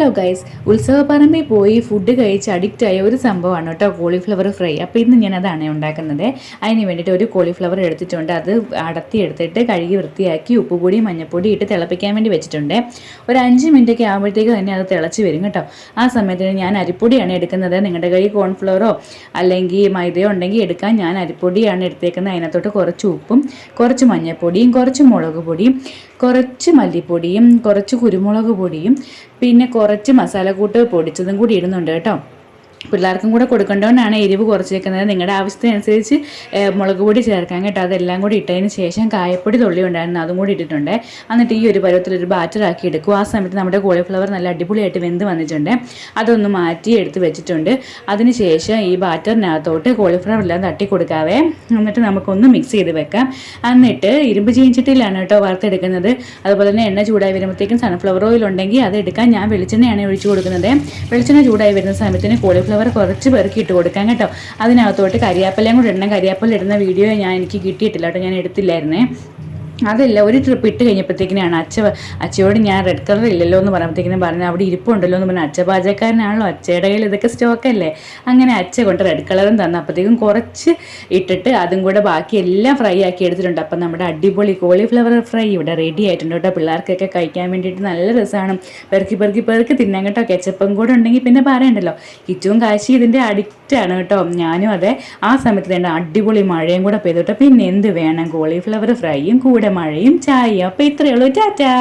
Hello guys, ഉത്സവപ്പറമ്പിൽ പോയി food കഴിച്ച് addict ആയ ഒരു സംഭവമാണ് കേട്ടോ കോളിഫ്ലവർ ഫ്രൈ. അപ്പോൾ ഇന്ന് ഞാൻ അതാണ് ഉണ്ടാക്കുന്നത്. അതിന് വേണ്ടിയിട്ട് ഒരു കോളിഫ്ലവർ എടുത്തിട്ടുണ്ട്. അത് എടുത്തിട്ട് കഴുകി വൃത്തിയാക്കി ഉപ്പുപൊടി മഞ്ഞൾപ്പൊടി ഇട്ട് തിളപ്പിക്കാൻ വേണ്ടി വെച്ചിട്ടുണ്ട്. ഒരു 5 മിനിറ്റൊക്കെ ആകുമ്പോഴത്തേക്ക് തന്നെ അത് തിളച്ച് വരും കേട്ടോ. ആ സമയത്തിന് ഞാൻ അരിപ്പൊടിയാണ് എടുക്കുന്നത്. നിങ്ങളുടെ കയ്യിൽ കോൺഫ്ലവറോ അല്ലെങ്കിൽ മൈദയോ ഉണ്ടെങ്കിൽ എടുക്കാൻ. ഞാൻ അരിപ്പൊടിയാണ് എടുത്തേക്കുന്നത്. അതിനകത്തോട്ട് കുറച്ച് ഉപ്പും കുറച്ച് മഞ്ഞൾപ്പൊടിയും കുറച്ച് മുളക് പൊടിയും കുറച്ച് മല്ലിപ്പൊടിയും കുറച്ച് കുരുമുളക് പൊടിയും പിന്നെ കുറച്ച് മസാലക്കൂട്ട് പൊടിച്ചതും കൂടി ഇടുന്നുണ്ട് കേട്ടോ. പിള്ളേർക്കും കൂടെ കൊടുക്കേണ്ടതുകൊണ്ടാണ് എരിവ് കുറച്ച് വെക്കുന്നത്. നിങ്ങളുടെ ആവശ്യത്തിനനുസരിച്ച് മുളക് പൊടി ചേർക്കാൻ കേട്ടോ. അതെല്ലാം കൂടി ഇട്ടതിന് ശേഷം കായപ്പൊടി തുള്ളി ഉണ്ടായിരുന്നു, അതും കൂടി ഇട്ടിട്ടുണ്ട്. എന്നിട്ട് ഈ ഒരു പരുവത്തിലൊരു ബാറ്ററാക്കി എടുക്കും. ആ സമയത്ത് നമ്മുടെ കോളിഫ്ലവർ നല്ല അടിപൊളിയായിട്ട് വെന്ത് വന്നിട്ടുണ്ട്. അതൊന്ന് മാറ്റി എടുത്ത് വെച്ചിട്ടുണ്ട്. അതിന് ശേഷം ഈ ബാറ്ററിനകത്തോട്ട് കോളിഫ്ലവർ എല്ലാം തട്ടി കൊടുക്കാവേ. എന്നിട്ട് നമുക്കൊന്ന് മിക്സ് ചെയ്ത് വെക്കാം. എന്നിട്ട് ഇരുമ്പ് ചീനിച്ചട്ടിയിലാണ് കേട്ടോ വറുത്തെടുക്കുന്നത്. അതുപോലെ തന്നെ എണ്ണ ചൂടായി വരുമ്പോഴത്തേക്കും സൺഫ്ലവർ ഓയിൽ ഉണ്ടെങ്കിൽ അത് എടുക്കാൻ. ഞാൻ വെളിച്ചെണ്ണയാണ് ഒഴിച്ചു കൊടുക്കുന്നത്. വെളിച്ചെണ്ണ ചൂടായി വരുന്ന സമയത്തിന് കോളിഫ്ലവർ കുറച്ച് പേർക്ക് ഇട്ട് കൊടുക്കാം കേട്ടോ. അതിനകത്തോട്ട് കരിയാപ്പലയും കൂടെ ഇടണം. കരിയാപ്പല ഇടുന്ന വീഡിയോ എനിക്ക് കിട്ടിയിട്ടില്ല കേട്ടോ, ഞാൻ എടുത്തില്ലായിരുന്നേ. അതല്ല, ഒരു ട്രിപ്പ് ഇട്ട് കഴിഞ്ഞപ്പോഴത്തേക്കിനാണ് അച്ഛയോട് ഞാൻ റെഡ് കളർ ഇല്ലല്ലോ എന്ന് പറയുമ്പോഴത്തേക്കിനും പറഞ്ഞു അവിടെ ഇരിപ്പുണ്ടല്ലോ എന്ന് പറഞ്ഞാൽ അച്ഛ പാചകക്കാരനാണല്ലോ, അച്ഛയുടെ കയ്യിൽ ഇതൊക്കെ സ്റ്റോക്കല്ലേ. അങ്ങനെ അച്ഛ കൊണ്ട് റെഡ് കളറും തന്നപ്പോഴത്തേക്കും കുറച്ച് ഇട്ടിട്ട് അതും കൂടെ ബാക്കി എല്ലാം ഫ്രൈ ആക്കി എടുത്തിട്ടുണ്ട്. അപ്പം നമ്മുടെ അടിപൊളി കോളിഫ്ലവർ ഫ്രൈ ഇവിടെ റെഡി ആയിട്ടുണ്ട് കേട്ടോ. പിള്ളേർക്കൊക്കെ കഴിക്കാൻ വേണ്ടിയിട്ട് നല്ല രസമാണ്. പെറുക്കി തിന്നാൻ കേട്ടോ. കെച്ചപ്പും കൂടെ ഉണ്ടെങ്കിൽ പിന്നെ പറയണ്ടല്ലോ. കിച്ചുവും കാശി ഇതിൻ്റെ അഡിക്റ്റാണ് കേട്ടോ. ഞാനും അതെ. ആ സമയത്ത് തന്നെ അടിപൊളി മഴയും കൂടെ പെയ്തു കേട്ടോ. പിന്നെ എന്ത് വേണം, കോളിഫ്ലവർ ഫ്രൈയും കൂടെ മഴയും ചായയും. അപ്പോൾ ഇത്രയേ ഉള്ളൂ. ടാറ്റാ.